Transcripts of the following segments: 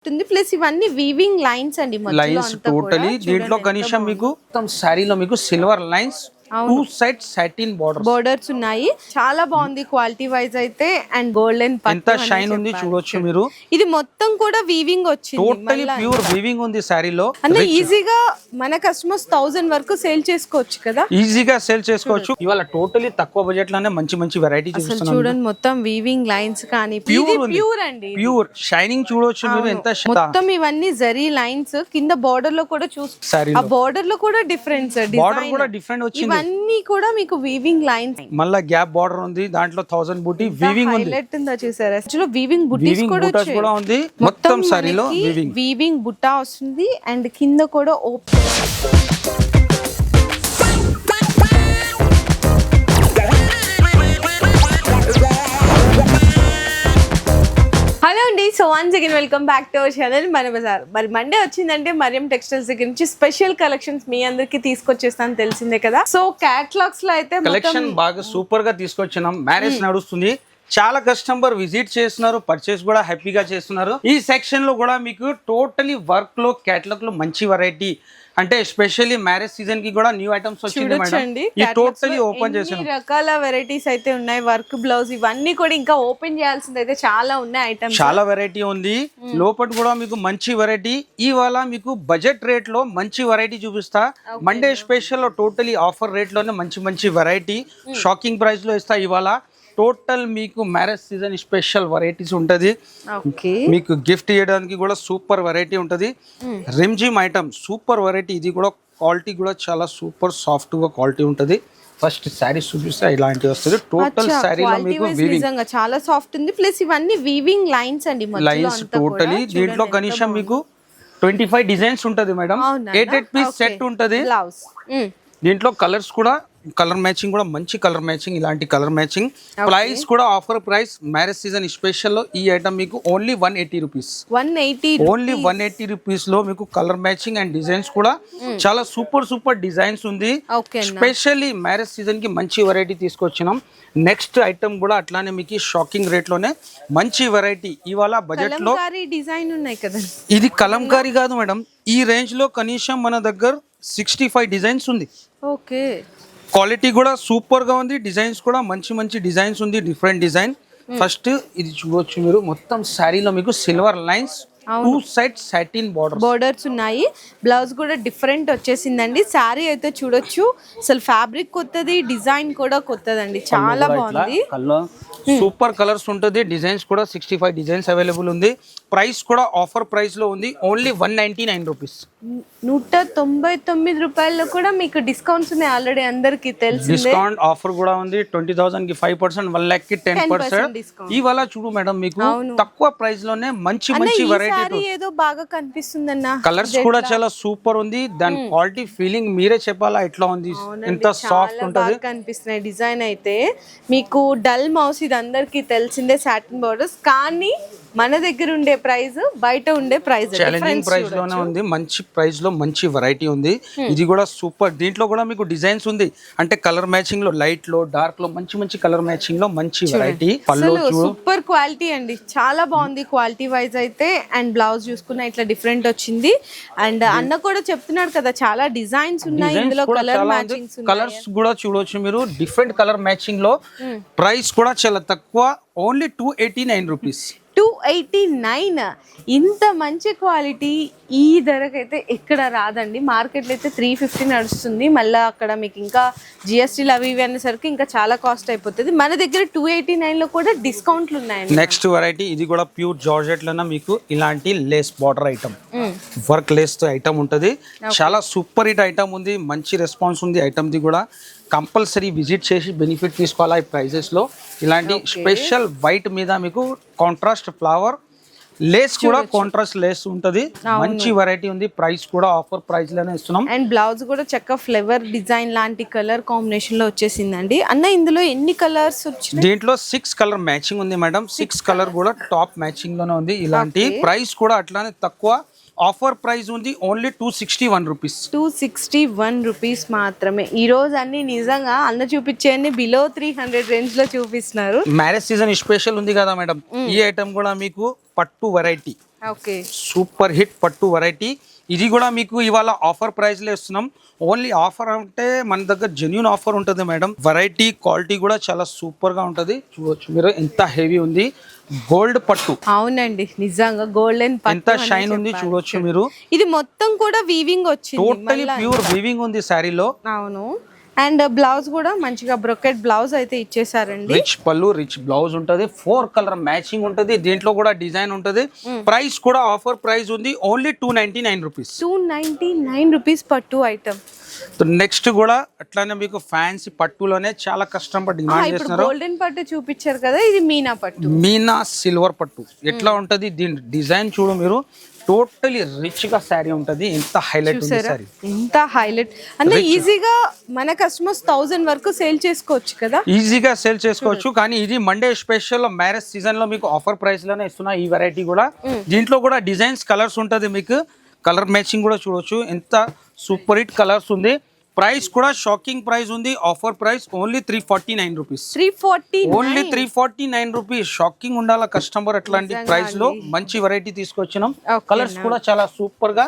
ఉంటుంది ప్లస్ ఇవన్నీ weaving lines అండి మధ్యలో లైన్స్ అంతా టోటలీ కూడా దీంట్లో కనీసం మీకు మొత్తం శారీలో మీకు silver lines two side satin borders ఉన్నాయి. చాలా బాగుంది క్వాలిటీ వైజ్ అయితే అండ్ గోల్డెన్ ఎంత షైన్ ఉంది చూడొచ్చు మీరు. ఇది మొత్తం కూడా వీవింగ్ వచ్చింది, టోటలీ ప్యూర్ వీవింగ్ ఉంది శారీలో. అంటే ఈజీగా మన కస్టమర్స్ 1000 వరకు సేల్ చేసుకోవచ్చు కదా, ఈజీగా సేల్ చేసుకోవచ్చు. ఇవాళ టోటలీ తక్కువ బడ్జెట్ లోనే మంచి మంచి వెరైటీ చూపిస్తున్నాం. చూడండి మొత్తం వీవింగ్ లైన్స్ కానీ ప్యూర్ అండి, ప్యూర్ షైనింగ్ చూడొచ్చు మీరు. ఎంత మొత్తం ఇవన్నీ జరీ లైన్స్ కింద బోర్డర్ లో కూడా చూస్తారు, ఆ బోర్డర్ లో కూడా డిఫరెన్స్, బోర్డర్ కూడా డిఫరెంట్ వచ్చింది. ఇవన్నీ కూడా మీకు వీవింగ్ లైన్స్, మళ్ళా గ్యాప్ బోర్డర్ ఉంది, దాంట్లో 1000 బూటీ వీవింగ్ ఉంది. హైలైట్ ఉందా చూసారా, యాక్చువల్లీ వీవింగ్ బుటీస్ కూడా ఉంది. మొత్తం సారీలో వీవింగ్ బుట్టా వస్తుంది అండ్ కింద కూడా ఓపెన్. హలో అండి, so once again welcome back to our channel మన బజార్. మరి మండే వచ్చిందంటే మరియం టెక్స్టైల్స్ దగ్గర నుంచి స్పెషల్ కలెక్షన్స్ మీ అందరికి తీసుకొచ్చేస్తాను తెలిసిందే కదా. సో క్యాటలాగ్స్ లో అయితే కలెక్షన్ బాగా సూపర్ గా తీసుకొచ్చినాం. మ్యారేజ్ నడుస్తుంది, చాలా కస్టమర్ విజిట్ చేస్తున్నారు, పర్చేస్ కూడా హ్యాపీగా చేస్తున్నారు. ఈ సెక్షన్ లో కూడా మీకు టోటలీ వర్క్ లో క్యాటలాగ్ లో మంచి వెరైటీ, అంటే ఎస్పెషల్లీ మ్యారేజ్ సీజన్ కి కూడా న్యూ ఐటమ్స్ వచ్చింది మేడం. ఈ టోటలీ ఓపెన్ చేసాను, రకాల వెరైటీస్ అయితే ఉన్నాయి. వర్క్ బ్లౌజ్ ఇవన్నీ కూడా ఇంకా ఓపెన్ చేయాల్సింది అయితే చాలా ఉన్నాయి ఐటమ్స్, చాలా వెరైటీ ఉంది. లోపల కూడా మీకు మంచి వెరైటీ. ఇవాళ మీకు బడ్జెట్ రేట్ లో మంచి వెరైటీ చూపిస్తా. మండే స్పెషల్ లో టోటలీ ఆఫర్ రేట్ లోనే మంచి మంచి వెరైటీ షాకింగ్ ప్రైస్ లో ఇస్తా. ఇవాళ టోటల్ మీకు మ్యారేజ్ సీజన్ స్పెషల్ వెరైటీస్ ఉంటది. మీకు గిఫ్ట్ చేయడానికి కూడా సూపర్ వెరైటీ ఉంటది. Rimjhim item super variety. ఇది కూడా క్వాలిటీ కూడా చాలా సూపర్ సాఫ్ట్ గా క్వాలిటీ ఉంటది. ఫస్ట్ శారీ చూపిస్తే ఇలాంటి వస్తుంది. టోటల్ శారీలో మీకు వీవింగ్ చాలా సాఫ్ట్ ఉంది, ప్లస్ ఇవన్నీ వీవింగ్ లైన్స్ అండి, లైన్స్ టోటలీ. దీంట్లో కనీసం మీకు 25 డిజైన్స్ ఉంటది మేడం. 8 పీస్ సెట్ ఉంటది. దీంట్లో కలర్స్ కూడా కలర్ మ్యాచింగ్ కూడా మంచి కలర్ మ్యాచింగ్, ఇలాంటి కలర్ మ్యాచింగ్. ప్రైస్ కూడా offer price marriage season special లో ఈ ఐటమ్ మీకు ఓన్లీ 180 రూపీస్. ఓన్లీ 180 రూపీస్ లో మీకు కలర్ మ్యాచింగ్ అండ్ డిజైన్స్ కూడా చాలా సూపర్ డిజైన్స్ ఉంది. స్పెషల్లీ మ్యారేజ్ సీజన్ కి మంచి వెరైటీ తీసుకొచ్చినాం. నెక్స్ట్ ఐటమ్ కూడా అట్లానే మీకు షాకింగ్ రేట్ లోనే మంచి వెరైటీ. ఇవాళ బడ్జెట్ లో డిజైన్ ఉన్నాయి కదా, ఇది కలంకారీ కాదు మేడం. ఈ రేంజ్ లో కనీసం మన దగ్గర 65 డిజైన్స్ ఉంది. ఓకే, క్వాలిటీ కూడా సూపర్ గా ఉంది. డిజైన్స్ కూడా మంచి మంచి డిజైన్స్ ఉంది, డిఫరెంట్ డిజైన్. ఫస్ట్ ఇది చూడొచ్చు మీరు. మొత్తం శారీలో మీకు silver lines, two side satin borders ఉన్నాయి. బ్లౌజ్ కూడా డిఫరెంట్ వచ్చేసిందండి. శారీ అయితే చూడొచ్చు, అసలు ఫ్యాబ్రిక్ కొత్తది, డిజైన్ కూడా కొత్తదండి, చాలా బాగుంది. సూపర్ కలర్స్ ఉంటుంది. డిజైన్స్ కూడా 65 డిజైన్స్ అవైలబుల్ ఉంది. ప్రైస్ కూడా ఆఫర్ ప్రైస్ లో ఉంది, ఓన్లీ 199 రూపీస్. 199 రూపాయల్లో కూడా మీకు డిస్కౌంట్స్ ఉన్నాయి ఆల్రెడీ, అందరికి తెలిసిందే. డిస్కౌంట్ ఆఫర్ కూడా ఉంది. 20,000 కి 5%, 1 lakh కి 10%. ఇవాళ చూడు మేడం, మీకు తక్కువ ప్రైస్ లోనే మంచి మంచి వెరైటీ. ఏదో బాగా కనిపిస్తుంది అన్న, కలర్స్ కూడా చాలా సూపర్ ఉంది. దాని క్వాలిటీ ఫీలింగ్ మీరే చెప్పాలా ఎట్లా ఉంది, ఎంత సాఫ్ట్ ఉంటుంది కనిపిస్తున్నాయి. డిజైన్ అయితే మీకు డల్ మౌస్, ఇది అందరికి తెలిసిందే, సాటిన్ బోర్డర్స్. కానీ మన దగ్గర ఉండే ప్రైస్ బయట ఉండే ప్రైస్ ఛాలెంజింగ్ ప్రైస్ లోనే ఉంది. మంచి ప్రైస్ లో మంచి వెరైటీ ఉంది. ఇది కూడా సూపర్. దీంట్లో కూడా మీకు డిజైన్స్ ఉంది, అంటే కలర్ మ్యాచింగ్ లో లైట్ లో డార్క్ లో మంచి మంచి కలర్ మ్యాచింగ్ లో మంచి వెరైటీ. సూపర్ క్వాలిటీ అండి, చాలా బాగుంది క్వాలిటీ వైజ్ అయితే. అండ్ బ్లౌజ్ చూసుకున్నా ఇట్లా డిఫరెంట్ వచ్చింది. అండ్ అన్న కూడా చెప్తున్నాడు కదా, చాలా డిజైన్స్ ఉన్నాయి ఇందులో, కలర్ మ్యాచింగ్స్. కలర్స్ కూడా చూడొచ్చు మీరు, డిఫరెంట్ కలర్ మ్యాచింగ్ లో. ప్రైస్ కూడా చాలా తక్కువ, ఓన్లీ 289 రూపీస్. 289. ఇంత మంచి క్వాలిటీ ఈ ధరకైతే ఎక్కడ రాదండి. మార్కెట్లో అయితే 350 నడుస్తుంది. మళ్ళీ అక్కడ మీకు ఇంకా జిఎస్టీలు అవి ఇవి అనేసరికి ఇంకా చాలా కాస్ట్ అయిపోతుంది. మన దగ్గర 289 లో కూడా డిస్కౌంట్లు ఉన్నాయండి. నెక్స్ట్ వెరైటీ ఇది కూడా ప్యూర్ జార్జెట్ లోనే మీకు ఇలాంటి lace border item, work lace తో ఐటమ్ ఉంటది. చాలా సూపర్ హిట్ ఐటమ్ ఉంది, మంచి రెస్పాన్స్ ఉంది ఐటమ్ ది కూడా. కంపల్సరీ విజిట్ చేసి బెనిఫిట్ తీసుకోవాలా ఈ ప్రైజెస్ లో. ఇలాంటి స్పెషల్ వైట్ మీద మీకు కాంట్రాస్ట్ ఫ్లవర్ లేస్ కూడా కాంట్రాస్ట్ లేస్ ఉంటది. మంచి వెరైటీ ఉంది. ప్రైస్ కూడా ఆఫర్ ప్రైస్ లోనే ఇస్తున్నాం. అండ్ బ్లౌజ్ కూడా చక్క ఫ్లవర్ డిజైన్ లాంటి కలర్ కాంబినేషన్ లో వచ్చేసిందండి. అన్న ఇందులో ఎన్ని కలర్స్ వచ్చినాయి? దీంట్లో 6 కలర్ మ్యాచింగ్ ఉంది మేడం. 6 కలర్ కూడా టాప్ మ్యాచింగ్ లోనే ఉంది. ఇలాంటి ప్రైస్ కూడా అట్లానే తక్కువ, ఆఫర్ ప్రైస్ ఉంది ఓన్లీ 261 రూపీస్. 261 రూపీస్ మాత్రమే. ఈ రోజు అన్ని నిజంగా అన్న చూపించేయండి బిలో 300 రేంజ్ లో చూపిస్తున్నారు. మ్యారేజ్ సీజన్ స్పెషల్ ఉంది కదా మేడం, ఈ ఐటమ్ కూడా మీకు పట్టు వెరైటీ ఓకే సూపర్ హిట్ పట్టు వెరైటీ. ఇది కూడా మీకు ఇవాళ ఆఫర్ ప్రైస్ లో ఇస్తున్నాం. ఓన్లీ ఆఫర్ అంటే మన దగ్గర జెన్యూన్ ఆఫర్ ఉంటుంది మేడం. వెరైటీ క్వాలిటీ కూడా చాలా సూపర్ గా ఉంటది. చూడొచ్చు మీరు ఎంత హెవీ ఉంది. గోల్డ్ పట్టు. అవునండి నిజంగా గోల్డెన్ పట్టు ఎంత షైన్ ఉంది చూడొచ్చు మీరు. ఇది మొత్తం కూడా వీవింగ్ వచ్చింది, టోటలీ ప్యూర్ వీవింగ్ ఉంది శారీలో. అవును. అండ్ బ్లౌజ్ కూడా మంచిగా బ్రొకెట్ బ్లౌజ్ అయితే ఇచ్చేసారండి. రిచ్ పళ్ళు రిచ్ బ్లౌజ్ ఉంటది. 4 కలర్ మ్యాచింగ్ ఉంటది. దీంట్లో కూడా డిజైన్ ఉంటది. ప్రైస్ కూడా ఆఫర్ ప్రైస్ ఉంది. Only 299 rupees. 299 రూపీస్ పట్టు ఐటమ్. నెక్స్ట్ కూడా అట్లానే మీకు ఫ్యాన్సీ పట్టులోనే చాలా కస్టమర్ డిమాండ్ చేస్తున్నారు. గోల్డెన్ పట్టు చూపించారు కదా, ఇది మీనా పట్టు. మీనా సిల్వర్ పట్టు ఎట్లా ఉంటది దీని డిజైన్ చూడు మీరు. టోటలీ రిచ్ గా శారీ ఉంటది. ఎంత హైలైట్ ఉంది శారీ, ఎంత హైలైట్ అంటే ఈజీగా మన కస్టమర్స్ 1000 వరకు సేల్ చేసుకోవచ్చు కదా. ఈజీగా సేల్ చేసుకోవచ్చు. కానీ ఇది మండే స్పెషల్ మ్యారేజ్ సీజన్ లో మీకు ఆఫర్ ప్రైస్ లోనే ఇస్తున్నా ఈ వెరైటీ కూడా. దీంట్లో కూడా డిజైన్స్ కలర్స్ ఉంటది. మీకు కలర్ మ్యాచింగ్ కూడా చూడొచ్చు. ఎంత సూపర్ హిట్ కలర్స్ ఉంది. ప్రైస్ కూడా షాకింగ్ ప్రైస్ ఉంది. Offer price only 349 rupees. 340 only 349 rupees. Shocking ఉండాల కస్టమర్. అట్లాంటి ప్రైస్ లో మంచి వెరైటీ తీసుకొచ్చినాం. కలర్స్ కూడా చాలా సూపర్ గా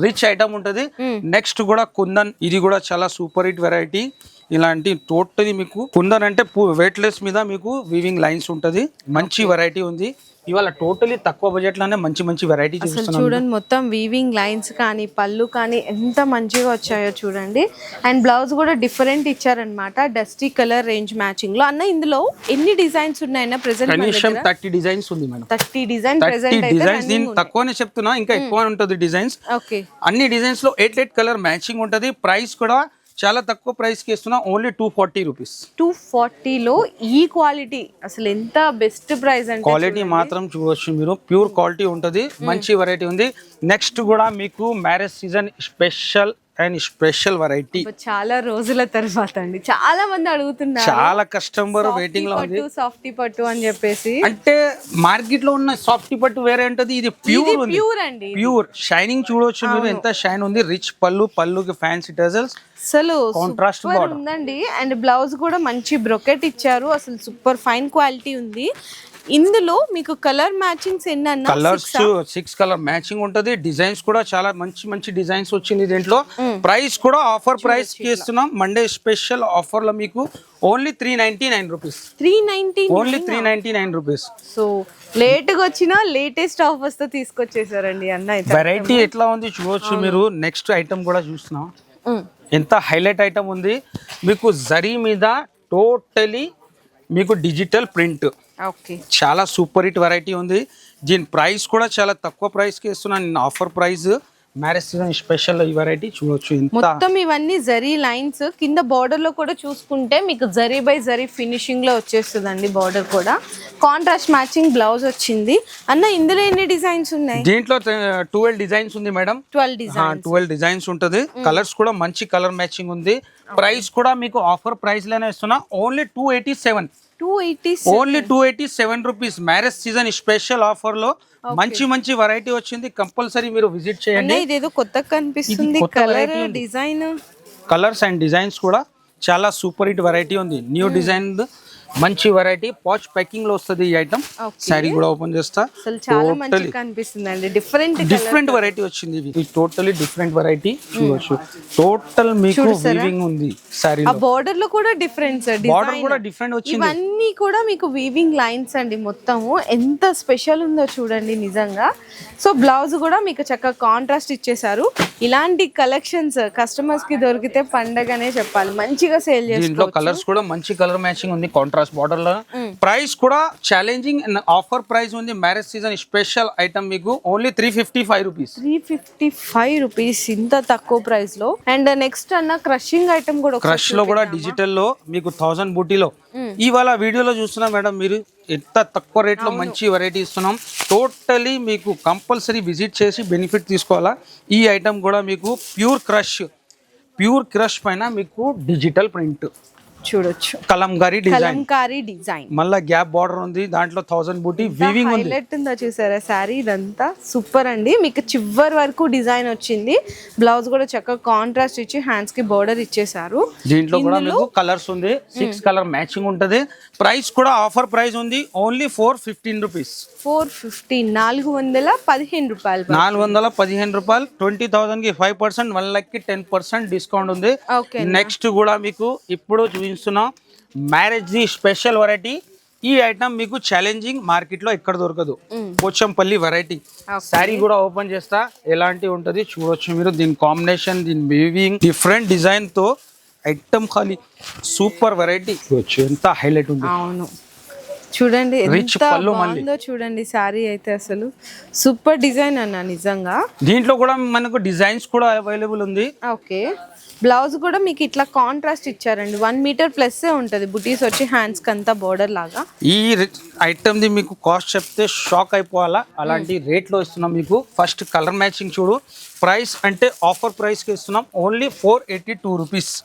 రిచ్ ఐటమ్ ఉంటది. నెక్స్ట్ కూడా కుందన్. ఇది కూడా చాలా సూపర్ హిట్ వెరైటీ. ఇలాంటి టోటలీ మీకు కుందన్ అంటే వెయిట్ లెస్ మీద మీకు వీవింగ్ లైన్స్ ఉంటది. మంచి వెరైటీ ఉంది. ఇవాళ టోటలీ తక్కువ బడ్జెట్ లోనే మంచి మంచి వెరైటీ చూపిస్తున్నాం. చూడండి మొత్తం వీవింగ్ లైన్స్ కానీ పళ్ళు కానీ ఎంత మంచిగా వచ్చాయో చూడండి. అండ్ బ్లౌజ్ కూడా డిఫరెంట్ ఇచ్చారనమాట. డస్టీ కలర్ రేంజ్ మ్యాచింగ్ లో. అన్న ఇందులో ఎన్ని డిజైన్స్ ఉన్నాయన్నా ప్రెసెంట్? కనీసం 30 డిజైన్స్ ఉంది మేడం. 30 design present designs. దీని తక్కువనే చెప్తున్నా, ఇంకా ఎక్కువ ఉంటుంది డిజైన్స్. ఓకే. అన్ని డిజైన్స్ లో 8 కలర్ మ్యాచింగ్ ఉంటది. ప్రైస్ కూడా చాలా తక్కువ ప్రైస్ కి ఇస్తున్నా. Only 240 rupees. 240 లో ఈ క్వాలిటీ అసలు ఎంత బెస్ట్ ప్రైస్ అంటే. క్వాలిటీ మాత్రం చూడొచ్చు మీరు. ప్యూర్ క్వాలిటీ ఉంటది. మంచి వెరైటీ ఉంది. నెక్స్ట్ కూడా మీకు marriage season special and special variety. చాలా రోజుల తర్వాత అండి. చాలా మంది అడుగుతున్నారు. చాలా కస్టమర్ వెయిటింగ్ లో ఉంది. సాఫ్టీ పట్టు అని చెప్పేసి. అంటే మార్కెట్ లో ఉన్న సాఫ్టీ పట్టు వేరే ఉంటది. ఇది ప్యూర్ ఉంది. ప్యూర్ అండి. ప్యూర్ షైనింగ్ చూడొచ్చు మీరు. ఎంత షైన్ ఉంది. రిచ్ పళ్ళుకి ఫ్యాన్సీ టజల్స్. అసలు కాంట్రాస్ట్ బార్డర్ ఉందండి. అండ్ బ్లౌజ్ కూడా మంచి బ్రొకెట్ ఇచ్చారు. అసలు సూపర్ ఫైన్ క్వాలిటీ ఉంది. ఇందులో మీకు కలర్ మ్యాచింగ్స్ ఎన్ని? కలర్స్ 6 కలర్ మ్యాచింగ్ ఉంటది. డిజైన్స్ కూడా చాలా మంచి మంచి డిజైన్స్ వచ్చింది దీంట్లో. ప్రైస్ కూడా ఆఫర్ ప్రైస్ కి ఇస్తున్నాం. మండే స్పెషల్ ఆఫర్ లో మీకు only 399 rupees. 399 only 399 rupees. So late గా వచ్చినా లేటెస్ట్ ఆఫర్స్ తో తీసుకొచ్చేసారండి అన్న. వెరైటీ ఎట్లా ఉంది చూడొచ్చు మీరు. నెక్స్ట్ ఐటమ్ కూడా చూస్తున్నాం. ఎంత హైలైట్ ఐటమ్ ఉంది. మీకు జరీ మీద టోటలీ మీకు డిజిటల్ ప్రింట్. చాలా సూపర్ హిట్ వెరైటీ ఉంది. దీని ప్రైస్ కూడా చాలా తక్కువ ప్రైస్ కి ఇస్తున్నాను. Offer price marriage season special ఈ వెరైటీ చూడొచ్చు. మొత్తం ఇవన్నీ జరీ లైన్స్. కింద బార్డర్ లో కూడా చూసుకుంటే మీకు జరీ బై జరీ ఫినిషింగ్ లో వచ్చేస్తుందండి. బార్డర్ కూడా కాంట్రాస్ట్ మ్యాచింగ్ బ్లౌజ్ వచ్చింది. అన్న ఇందులో ఎన్ని డిజైన్స్ ఉన్నాయి? దీంట్లో 12 డిజైన్స్ ఉంది మేడం. 12 డిజైన్స్ ఉంటది. కలర్స్ కూడా మంచి కలర్ మ్యాచింగ్ ఉంది. ప్రైస్ కూడా మీకు ఆఫర్ ప్రైస్ లోనే ఇస్తున్నా. Only 287. Only 287 rupees. Marriage season special offer లో మంచి మంచి వెరైటీ వచ్చింది. కంపల్సరీ మీరు విజిట్ చేయండి. ఇదేదో కొత్తగా కనిపిస్తుంది. Colour design colours and designs కూడా చాలా సూపర్ హిట్ వెరైటీ ఉంది. న్యూ డిజైన్ మంచి వెరైటీ. పాచ్ ప్యాకింగ్ లో వస్తుంది ఈ ఐటమ్. సారీ కూడా ఓపెన్ చేస్తా. చాలా మంచిగా కనిపిస్తుందండి. డిఫరెంట్ వెరైటీ వచ్చింది. ఇది టోటలీ డిఫరెంట్ వెరైటీ చూడొచ్చు. టోటల్ మీకు వీవింగ్ ఉంది సారీ. ఆ బోర్డర్ లో కూడా డిఫరెన్స్. బోర్డర్ కూడా డిఫరెంట్ వచ్చింది. ఇవన్నీ కూడా మీకు వీవింగ్ లైన్స్ అండి. మొత్తము ఎంత స్పెషల్ ఉందో చూడండి నిజంగా. సో బ్లౌజ్ కూడా మీకు చక్కగా కాంట్రాస్ట్ ఇచ్చేసారు. ఇలాంటి కలెక్షన్స్ కస్టమర్స్ కి దొరికితే పండగనే చెప్పాలి. మంచిగా సేల్ చేస్తారు. దీంట్లో కలర్స్ కూడా మంచి కలర్ మ్యాచింగ్ ఉంది. కాంట్రాస్ట్ బార్డర్ లో. ప్రైస్ కూడా ఛాలెంజింగ్ అండ్ ఆఫర్ ప్రైస్ ఉంది. మ్యారేజ్ సీజన్ స్పెషల్ ఐటమ్ మీకు ఓన్లీ 355 రూపీస్. 355 రూపీస్ ఇంత తక్కువ ప్రైస్ లో. అండ్ నెక్స్ట్ అన్న క్రషింగ్ ఐటమ్ కూడా. క్రష్ లో కూడా డిజిటల్ లో మీకు 1000 బూటీలో ఇవాళ వీడియోలో చూస్తున్నా మేడం మీరు. ఎంత తక్కువ రేట్ లో మంచి వెరైటీ ఇస్తున్నాం. టోటలీ మీకు కంపల్సరీ విజిట్ చేసి బెనిఫిట్ తీసుకోవాలా. ఈ ఐటమ్ కూడా మీకు ప్యూర్ క్రష్ పైన మీకు డిజిటల్ ప్రింట్. చూడొచ్చు కలంకారీ డిజైన్, కలంకారీ డిజైన్, మళ్ళా గ్యాప్ బార్డర్ ఉంది, దాంట్లో 1000 బూటీ వీవింగ్ ఉంది. హైలైట్ ఉందో చూసారా శారీ, ఇదంతా సూపర్ అండి. మీకు చివరి వరకు డిజైన్ వచ్చింది. బ్లౌజ్ కూడా చక్కగా కాంట్రాస్ట్ ఇచ్చి హ్యాండ్స్ కి బోర్డర్ ఇచ్చేసారు. దీంట్లో కూడా మీకు కలర్స్ ఉంది, 6 కలర్ మ్యాచింగ్ ఉంటది. ప్రైస్ కూడా ఆఫర్ ప్రైస్ ఉంది, ఓన్లీ 415 రూపీస్. 415 415 రూపాయలు, 415 రూపాయలు. 20,000 కి 5%, 1 lakh కి 10% డిస్కౌంట్ ఉంది. నెక్స్ట్ కూడా మీకు ఇప్పుడు చూపిస్తున్నా మ్యారేజ్ ది స్పెషల్ వెరైటీ. ఈ ఐటమ్ మీకు ఛాలెంజింగ్, మార్కెట్ లో ఎక్కడ దొరకదు. పోచంపల్లి వెరైటీ శారీ కూడా ఓపెన్ చేస్తా, ఎలాంటి ఉంటది చూడొచ్చు మీరు. దీని కాంబినేషన్, దీని వీవింగ్, డిఫరెంట్ డిజైన్ తో ఐటమ్ ఖాళీ సూపర్ వెరైటీ చూడొచ్చు, ఎంత హైలైట్ ఉంది. అవును చూడండి ఎంత బాగుందో చూడండి శారీ అయితే, అసలు సూపర్ డిజైన్ అన్న నిజంగా. దీంట్లో కూడా మనకు డిజైన్స్ కూడా అవైలబుల్ ఉంది. ఓకే, బ్లౌజ్ కూడా మీకు ఇట్లా కాంట్రాస్ట్ ఇచ్చారండి. 1 మీటర్ ప్లస్ ఉంటది, బుటీస్ వచ్చి హ్యాండ్స్ కి అంతా బోర్డర్ లాగా. ఈ ఐటమ్ ది మీకు కాస్ట్ చెప్తే షాక్ అయిపోవాలా, అలాంటి రేట్ లో ఇస్తున్నాం మీకు. ఫస్ట్ కలర్ మ్యాచింగ్ చూడు. ప్రైస్ అంటే ఆఫర్ ప్రైస్ కి ఇస్తున్నాం, ఓన్లీ 482 రూపీస్.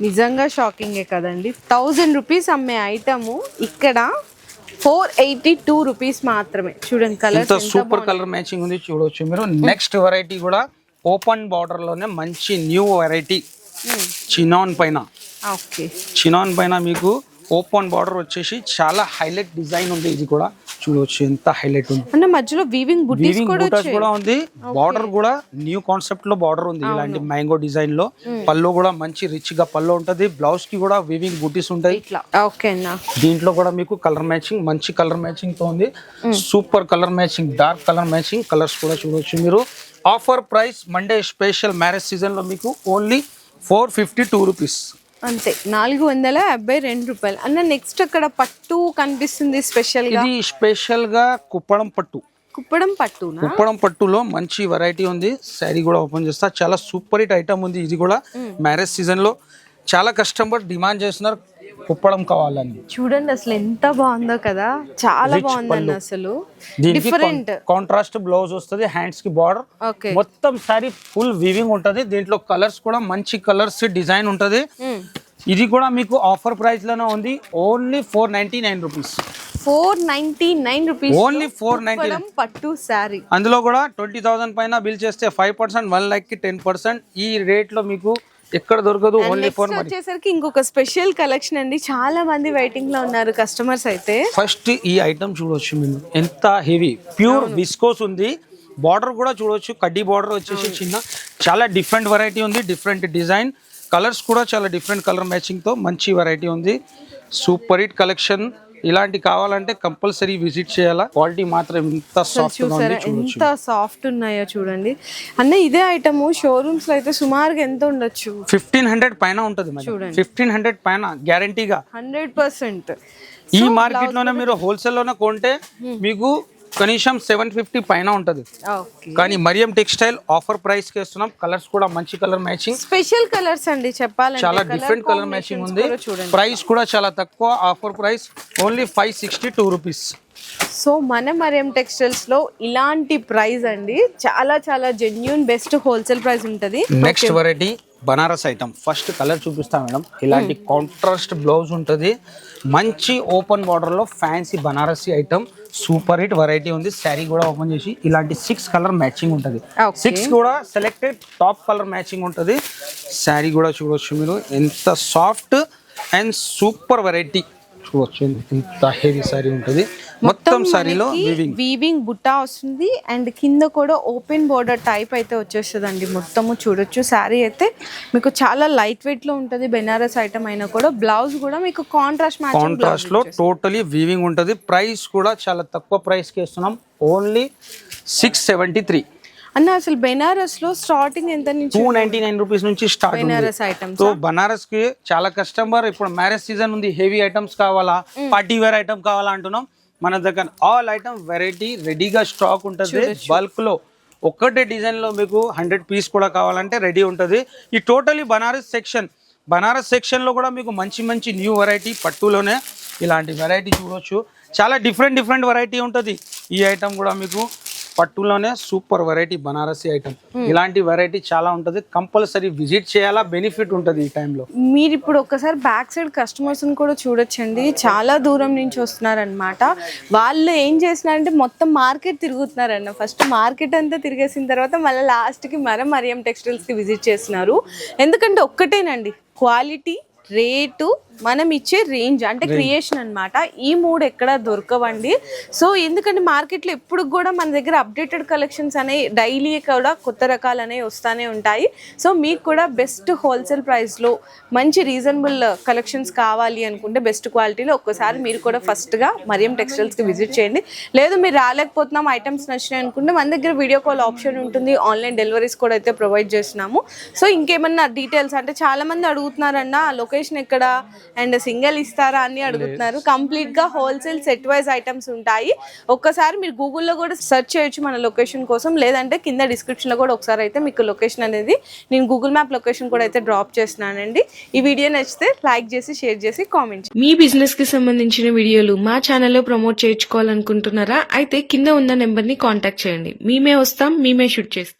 నిజంగా షాకింగే కదండి. 1000 రూపీస్ అమ్మే ఐటము ఇక్కడ 482 రూపీస్ మాత్రమే. చూడండి కలర్ సూపర్ కలర్ మ్యాచింగ్ ఉంది చూడవచ్చు మీరు. నెక్స్ట్ వెరైటీ కూడా ఓపెన్ బార్డర్ లోనే మంచి న్యూ వెరైటీ, చినాన్ పైన. ఓకే, చినాన్ పైన మీకు ఓపెన్ బార్డర్ వచ్చేసి చాలా హైలైట్ డిజైన్ ఉంది. ఇది కూడా చూడవచ్చు ఎంత హైలైట్ ఉంది. అంటే మధ్యలో వీవింగ్ బుటీస్ కూడా ఉంది. బార్డర్ కూడా న్యూ కాన్సెప్ట్ లో బార్డర్ ఉంది, ఇలాంటి మ్యాంగో డిజైన్ లో. పళ్ళు కూడా మంచి రిచ్ గా పళ్ళు ఉంటది. బ్లౌజ్ కి కూడా వీవింగ్ బుటీస్ ఉంటాయి. దీంట్లో కూడా మీకు కలర్ మ్యాచింగ్, మంచి కలర్ మ్యాచింగ్ తో ఉంది. Super colour matching, dark colour matching. Colours కూడా చూడవచ్చు మీరు. Offer price Monday special marriage season లో మీకు ఓన్లీ 452 రూపీస్ అంతే, 452 రూపాయలు. అన్న నెక్స్ట్ అక్కడ పట్టు కనిపిస్తుంది స్పెషల్ గా. ఇది స్పెషల్ గా కుప్పడం పట్టు. కుప్పడం పట్టులో మంచి వెరైటీ ఉంది. శారీ కూడా ఓపెన్ చేస్తా, చాలా సూపర్ హిట్ ఐటమ్ ఉంది. ఇది కూడా మ్యారేజ్ సీజన్ లో చాలా కస్టమర్ డిమాండ్ చేస్తున్నారు, కుప్పడం కావాలని. చూడండి అసలు ఎంత బాగుందో కదా, చాలా బాగుందండి అసలు. డిఫరెంట్ కాంట్రాస్ట్ బ్లౌజ్ వస్తుంది, హ్యాండ్స్ కి బార్డర్, మొత్తం సారీ ఫుల్ వీవింగ్ ఉంటది. దీంట్లో కలర్స్ కూడా మంచి కలర్స్ డిజైన్ ఉంటది. ఇది కూడా మీకు ఆఫర్ ప్రైస్ లోనే ఉంది, ఓన్లీ 499 రూపీస్. 499 రూపీస్, ఓన్లీ 499 పట్టు శారీ. అందులో కూడా 20,000 పైన బిల్ చేస్తే 5%, 1 lakh కి 10%. ఈ రేట్ లో మీకు ఎక్కడ దొరకదు, ఓన్లీ 4. వచ్చేసరికి ఇంకొక స్పెషల్ కలెక్షన్ అండి, చాలా మంది వెయిటింగ్ లో ఉన్నారు కస్టమర్స్ అయితే. ఫస్ట్ ఈ ఐటమ్ చూడవచ్చు మీరు, ఎంత హెవీ ప్యూర్ విస్కోస్ ఉంది. బార్డర్ కూడా చూడవచ్చు, కడ్డీ బార్డర్ వచ్చేసి చిన్న, చాలా డిఫరెంట్ వెరైటీ ఉంది, డిఫరెంట్ డిజైన్. కలర్స్ కూడా చాలా డిఫరెంట్ కలర్ మ్యాచింగ్ తో మంచి వెరైటీ ఉంది. Super hit collection. ఇలాంటి కావాలంటే కంపల్సరీ విజిట్ చేయాలా. క్వాలిటీ మాత్రం ఎంత సాఫ్ట్ ఉంది, ఎంత సాఫ్ట్ ఉన్నాయో చూడండి అన్న. ఇదే ఐటమ్ షోరూమ్స్ లో అయితే సుమారుగా ఎంత ఉండొచ్చు? 1500 పైన ఉంటది. 1500 పైన గ్యారంటీగా 100%. ఈ మార్కెట్ లోనే మీరు హోల్సేల్ లోనే కొంటే మీకు కనీసం 750 పైన ఉంటది. కానీ మరియం టెక్స్టైల్ ఆఫర్ ప్రైస్ కి ఇస్తున్నాం. కలర్స్ కూడా మంచి కలర్ మ్యాచింగ్, స్పెషల్ కలర్స్ అండి చెప్పాలంటే. చాలా డిఫరెంట్ కలర్ మ్యాచింగ్ ఉంది. ప్రైస్ కూడా చాలా తక్కువ, offer price only 562 rupees. So మన మరియం టెక్స్టైల్స్ లో ఇలాంటి ప్రైస్ అండి, చాలా చాలా జెన్యూన్ బెస్ట్ హోల్సేల్ ప్రైస్ ఉంటది. Next variety Banaras item. First colour చూపిస్తా మేడం. ఇలాంటి కాంట్రాస్ట్ బ్లౌజ్ ఉంటది, మంచి ఓపెన్ బార్డర్ లో fancy Banarasi item. Super hit variety ఉంది. శారీ కూడా ఓపెన్ చేసి ఇలాంటి 6 కలర్ మ్యాచింగ్ ఉంటది. 6 కూడా సెలెక్టెడ్ టాప్ కలర్ మ్యాచింగ్ ఉంటది. శారీ కూడా చూడవచ్చు మీరు, ఎంత సాఫ్ట్ అండ్ సూపర్ వెరైటీ చూడవచ్చు. ఎంత హెవీ శారీ ఉంటది. మొత్తం శారీలో వీవింగ్ బుట్టా వస్తుంది అండ్ కింద కూడా ఓపెన్ బోర్డర్ టైప్ అయితే వచ్చేస్తుంది అండి. మొత్తము చూడొచ్చు. శారీ అయితే మీకు చాలా లైట్ వెయిట్ లో ఉంటది. బెనారస్ ఐటమ్ అయినా కూడా బ్లౌజ్ కూడా మీకు కాంట్రాస్ట్ లో టోటలీ వీవింగ్ ఉంటది. ప్రైస్ కూడా చాలా తక్కువ ప్రైస్ కి ఇస్తున్నాం, ఓన్లీ 673. అన్న అసలు బెనారస్ లో స్టార్టింగ్ ఎంత నుంచి? 299 రూపీస్ నుంచి start. Benaras items. So Banaras కి చాలా కస్టమర్ ఇప్పుడు మ్యారేజ్ సీజన్ ఉంది, హెవీ ఐటమ్స్ కావాలా, పార్టీ వేర్ ఐటమ్ కావాలా అంటున్నాం. మన దగ్గర ఆల్ ఐటమ్ వెరైటీ రెడీగా స్టాక్ ఉంటుంది. బల్క్ లో ఒక్కటే డిజైన్ లో మీకు 100 పీస్ కూడా కావాలంటే రెడీ ఉంటుంది. ఈ టోటలీ బనారస్ సెక్షన్ లో కూడా మీకు మంచి మంచి న్యూ వెరైటీ పట్టులోనే ఇలాంటి వెరైటీ చూడొచ్చు. చాలా డిఫరెంట్ వెరైటీ ఉంటుంది. ఈ ఐటమ్ కూడా మీకు పట్టులోనే సూపర్ వెరైటీ బనారసి ఐటమ్. ఇలాంటి వెరైటీ చాలా ఉంటది, కంపల్సరీ విజిట్ చేయాలా, బెనిఫిట్ ఉంటది ఈ టైంలో. మీరు ఇప్పుడు ఒక్కసారి బ్యాక్ సైడ్ కస్టమర్స్ కూడా చూడొచ్చండి, చాలా దూరం నుంచి వస్తున్నారనమాట. వాళ్ళు ఏం చేస్తున్నారంటే మొత్తం మార్కెట్ తిరుగుతున్నారన్న. ఫస్ట్ మార్కెట్ అంతా తిరిగేసిన తర్వాత మళ్ళీ లాస్ట్కి మరియం టెక్స్టైల్స్కి విజిట్ చేస్తున్నారు. ఎందుకంటే ఒక్కటేనండి, క్వాలిటీ, రేటు, మనం ఇచ్చే రేంజ్ అంటే క్రియేషన్ అన్నమాట. ఈ మూడు ఎక్కడ దొరకవండి. సో ఎందుకంటే మార్కెట్లో ఎప్పుడు కూడా మన దగ్గర అప్డేటెడ్ కలెక్షన్స్ అనేవి డైలీ కూడా కొత్త రకాలు అనేవి వస్తూనే ఉంటాయి. సో మీకు కూడా బెస్ట్ హోల్సేల్ ప్రైస్లో మంచి రీజనబుల్ కలెక్షన్స్ కావాలి అనుకుంటే బెస్ట్ క్వాలిటీలో ఒక్కసారి మీరు కూడా ఫస్ట్గా మరియం టెక్స్టైల్స్కి విజిట్ చేయండి. లేదు మీరు రాలేకపోతున్నాం, ఐటమ్స్ నచ్చినాయి అనుకుంటే మన దగ్గర వీడియో కాల్ ఆప్షన్ ఉంటుంది, ఆన్లైన్ డెలివరీస్ కూడా అయితే ప్రొవైడ్ చేస్తున్నాము. సో ఇంకేమన్నా డీటెయిల్స్ అంటే చాలామంది అడుగుతున్నారన్న లొకేషన్ ఎక్కడ అండ్ సింగిల్ ఇస్తారా అని అడుగుతున్నారు. కంప్లీట్ గా హోల్సేల్ సెట్ వైజ్ ఐటమ్స్ ఉంటాయి. ఒక్కసారి మీరు గూగుల్లో కూడా సెర్చ్ చేయొచ్చు మన లొకేషన్ కోసం, లేదంటే కింద డిస్క్రిప్షన్ లో కూడా ఒకసారి అయితే మీకు లొకేషన్ అనేది నేను గూగుల్ మ్యాప్ లొకేషన్ కూడా అయితే డ్రాప్ చేస్తున్నానండి. ఈ వీడియో నచ్చితే లైక్ చేసి, షేర్ చేసి, కామెంట్. మీ బిజినెస్ కి సంబంధించిన వీడియోలు మా ఛానల్లో ప్రమోట్ చేయించుకోవాలనుకుంటున్నారా? అయితే కింద ఉన్న నెంబర్ ని కాంటాక్ట్ చేయండి. మేమే వస్తాం, మేమే షూట్ చేస్తాం.